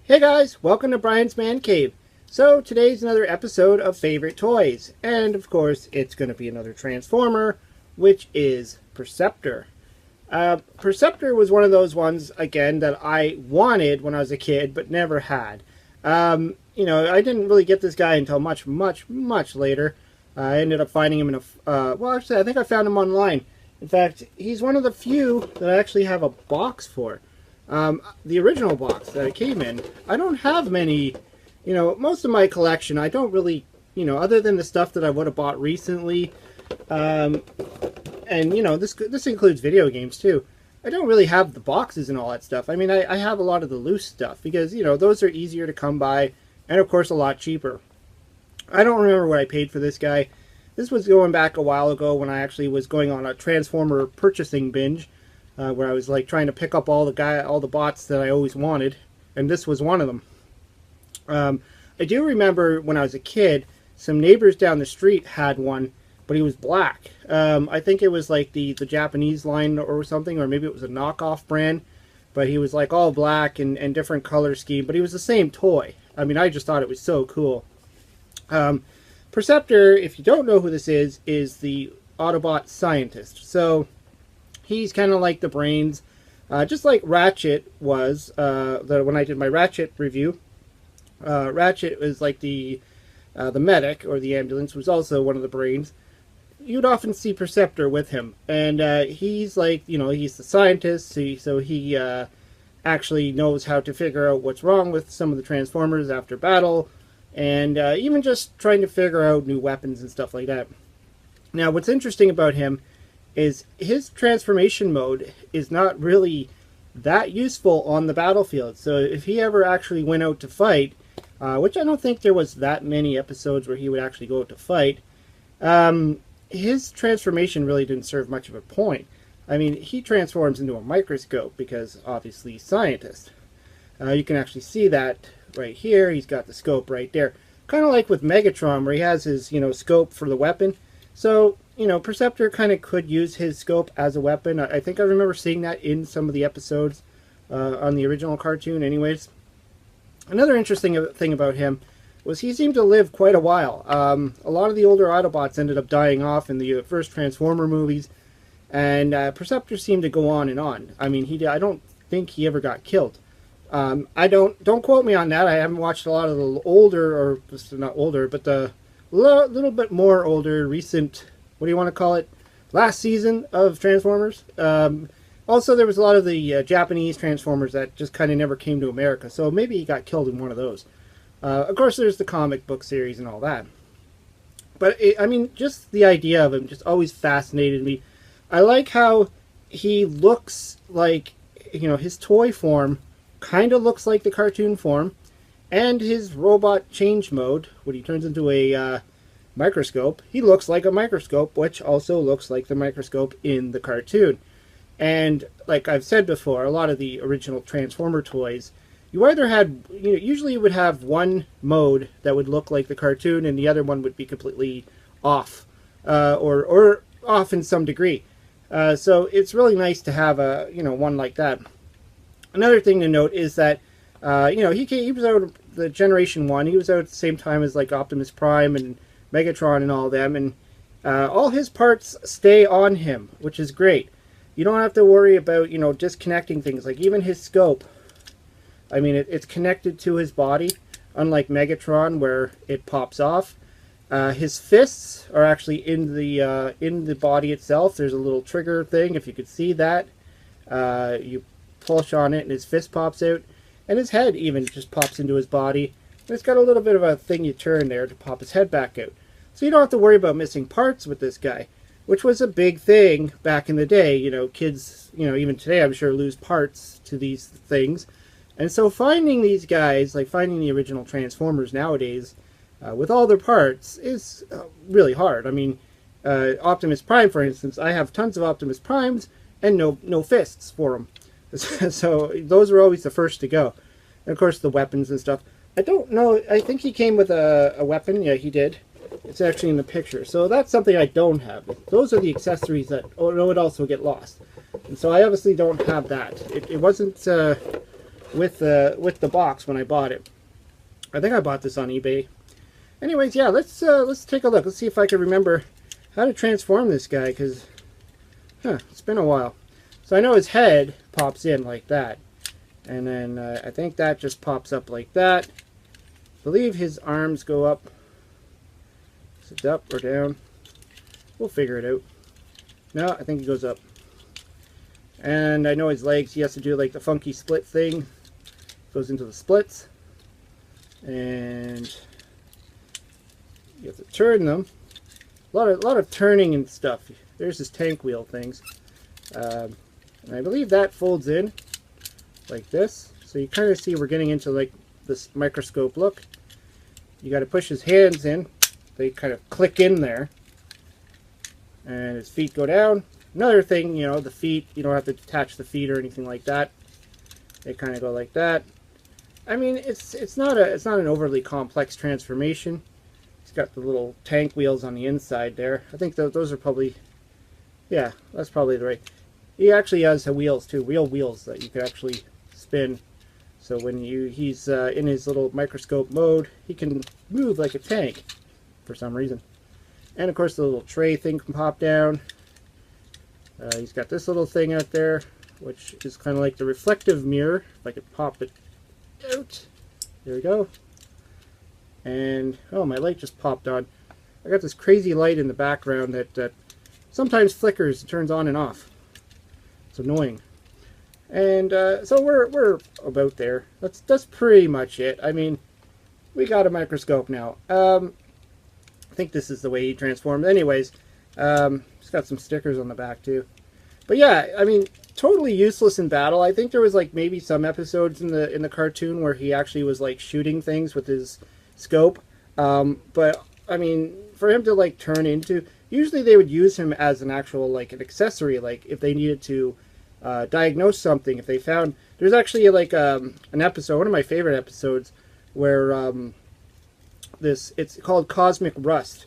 Hey guys, welcome to Brian's Man Cave. So today's another episode of Favorite Toys, and of course it's going to be another Transformer, which is Perceptor. Perceptor was one of those ones, again, that I wanted when I was a kid, but never had. I didn't really get this guy until much later. I ended up finding him in I think I found him online. In fact, he's one of the few that I actually have a box for. The original box that it came in, I don't have many, most of my collection, I don't really, other than the stuff that I would have bought recently, this includes video games too. I don't really have the boxes and all that stuff. I mean, I have a lot of the loose stuff because, those are easier to come by and, of course, a lot cheaper. I don't remember what I paid for this guy. This was going back a while ago when I actually was going on a Transformer purchasing binge, where I was like trying to pick up all the bots that I always wanted, and this was one of them. I do remember when I was a kid, some neighbors down the street had one, but he was black. I think it was like the Japanese line or something, or maybe it was a knockoff brand, but he was like all black and different color scheme, but he was the same toy. I mean, I just thought it was so cool. Perceptor, if you don't know who this is the Autobot scientist. So he's kind of like the brains, just like Ratchet was. When I did my Ratchet review, Ratchet was like the medic or the ambulance, was also one of the brains. You'd often see Perceptor with him, and he's like, he's the scientist, so he actually knows how to figure out what's wrong with some of the Transformers after battle, and even just trying to figure out new weapons and stuff like that. Now, what's interesting about him is his transformation mode is not really that useful on the battlefield. So if he ever actually went out to fight, which I don't think there was that many episodes where he would actually go out to fight, his transformation really didn't serve much of a point. I mean, he transforms into a microscope because obviously he's a scientist. You can actually see that right here. He's got the scope right there. Kind of like with Megatron, where he has his, scope for the weapon. So, Perceptor kind of could use his scope as a weapon. I think I remember seeing that in some of the episodes on the original cartoon anyways. Another interesting thing about him was he seemed to live quite a while. A lot of the older Autobots ended up dying off in the first Transformer movies, and Perceptor seemed to go on and on. I mean, I don't think he ever got killed. Don't quote me on that. I haven't watched a lot of the older, or not older, but the little bit more older, recent, what do you want to call it, last season of Transformers. Also, there was a lot of the Japanese Transformers that just kind of never came to America, so maybe he got killed in one of those. Of course, there's the comic book series and all that. But, just the idea of him just always fascinated me. I like how he looks like, his toy form kind of looks like the cartoon form, and his robot change mode, when he turns into a microscope, he looks like a microscope, which also looks like the microscope in the cartoon. And like I've said before, a lot of the original Transformer toys, you either had, usually you would have one mode that would look like the cartoon, and the other one would be completely off, or off in some degree. So it's really nice to have a, one like that. Another thing to note is that, he was out the Generation 1. He was out at the same time as like Optimus Prime and Megatron and all them, and all his parts stay on him, which is great. You don't have to worry about, disconnecting things. Like even his scope, I mean, it's connected to his body, unlike Megatron where it pops off. His fists are actually in the body itself. There's a little trigger thing, if you could see that. You push on it and his fist pops out, and his head even just pops into his body. And it's got a little bit of a thing you turn there to pop his head back out. So you don't have to worry about missing parts with this guy, which was a big thing back in the day. Kids, even today I'm sure, lose parts to these things. And so finding these guys, like finding the original Transformers nowadays, with all their parts, is really hard. I mean, Optimus Prime, for instance, I have tons of Optimus Primes and no fists for them. So those are always the first to go. And of course the weapons and stuff. I don't know, I think he came with a weapon. Yeah, he did. It's actually in the picture. So that's something I don't have. Those are the accessories that would also get lost. And so I obviously don't have that. It wasn't with the box when I bought it. I think I bought this on eBay. Anyways, yeah, let's take a look. Let's see if I can remember how to transform this guy, because it's been a while. So I know his head pops in like that, and then I think that just pops up like that. I believe his arms go up. Is it up or down? We'll figure it out. No, I think he goes up. And I know his legs, he has to do like the funky split thing. Goes into the splits. And you have to turn them. A lot of turning and stuff. There's his tank wheel things. And I believe that folds in like this. So you kind of see we're getting into like this microscope look. You got to push his hands in. They kind of click in there. And his feet go down. Another thing, you know, the feet, you don't have to attach the feet or anything like that. They kind of go like that. I mean, it's not an overly complex transformation. He's got the little tank wheels on the inside there. I think those are probably, yeah, that's probably the right. He actually has wheels too, real wheels that you could actually spin. So when he's in his little microscope mode, he can move like a tank for some reason. And of course the little tray thing can pop down. He's got this little thing out there, which is kind of like the reflective mirror. If I could pop it out. There we go. And, oh, my light just popped on. I got this crazy light in the background that sometimes flickers and turns on and off. It's annoying. And so we're about there. That's pretty much it. I mean, we got a microscope now. I think this is the way he transformed. Anyways, it's got some stickers on the back too. But yeah, I mean, totally useless in battle. I think there was like maybe some episodes in the cartoon where he actually was like shooting things with his scope. But I mean, for him to like turn into, usually they would use him as an actual like an accessory, like if they needed to diagnose something. If they found, there's actually like an episode, one of my favorite episodes, where it's called Cosmic Rust,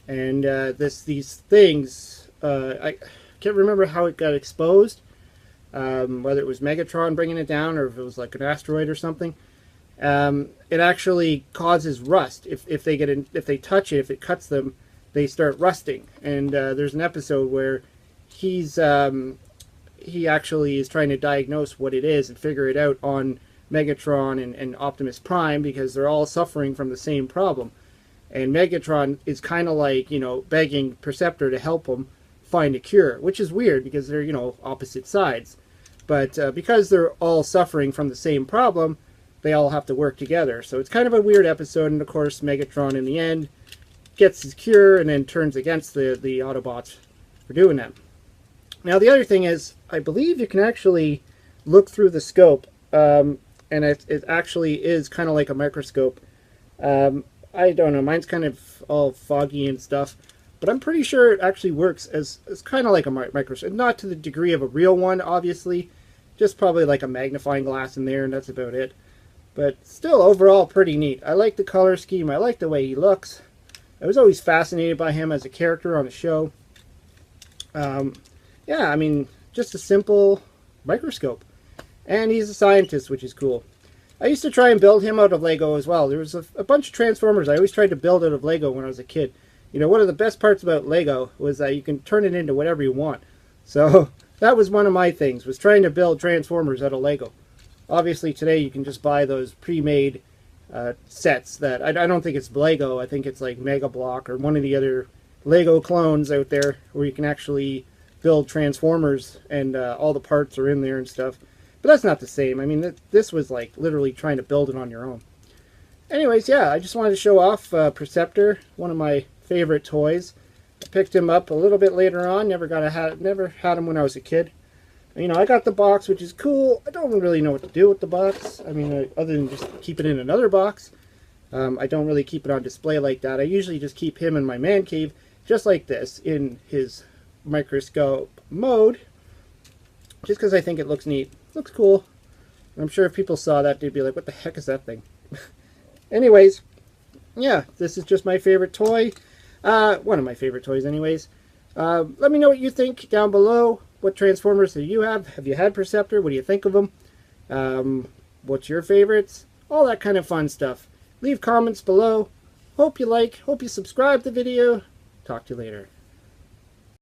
and these things, I can't remember how it got exposed, whether it was Megatron bringing it down or if it was like an asteroid or something. It actually causes rust. If they touch it, if it cuts them, they start rusting. And there's an episode where he actually is trying to diagnose what it is and figure it out on Megatron and Optimus Prime, because they're all suffering from the same problem. And Megatron is kind of like, you know, begging Perceptor to help him find a cure, which is weird because they're, you know, opposite sides. But because they're all suffering from the same problem, they all have to work together. So it's kind of a weird episode, and of course Megatron in the end gets his cure and then turns against the Autobots for doing that. Now the other thing is, I believe you can actually look through the scope, and it actually is kind of like a microscope. I don't know, mine's kind of all foggy and stuff, but I'm pretty sure it actually works as kind of like a microscope. Not to the degree of a real one, obviously, just probably like a magnifying glass in there, and that's about it. But still, overall, pretty neat. I like the color scheme, I like the way he looks. I was always fascinated by him as a character on the show. Yeah, I mean, just a simple microscope. And he's a scientist, which is cool. I used to try and build him out of Lego as well. There was a bunch of Transformers I always tried to build out of Lego when I was a kid. You know, one of the best parts about Lego was that you can turn it into whatever you want. So that was one of my things, was trying to build Transformers out of Lego. Obviously today you can just buy those pre-made sets that, I don't think it's Lego, I think it's like Mega Block or one of the other Lego clones out there where you can actually build Transformers and all the parts are in there and stuff. But that's not the same. I mean, this was like literally trying to build it on your own. Anyways, yeah, I just wanted to show off Perceptor, one of my favorite toys. I picked him up a little bit later on. Never had him when I was a kid. You know, I got the box, which is cool. I don't really know what to do with the box. I mean, other than just keep it in another box. I don't really keep it on display like that. I usually just keep him in my man cave, just like this, in his microscope mode, just because I think it looks neat. Looks cool. I'm sure if people saw that, they'd be like, what the heck is that thing? Anyways, yeah, this is just my favorite toy. One of my favorite toys anyways. Let me know what you think down below. What Transformers do you have? Have you had Perceptor? What do you think of them? What's your favorites? All that kind of fun stuff. Leave comments below. Hope you subscribe the video. Talk to you later.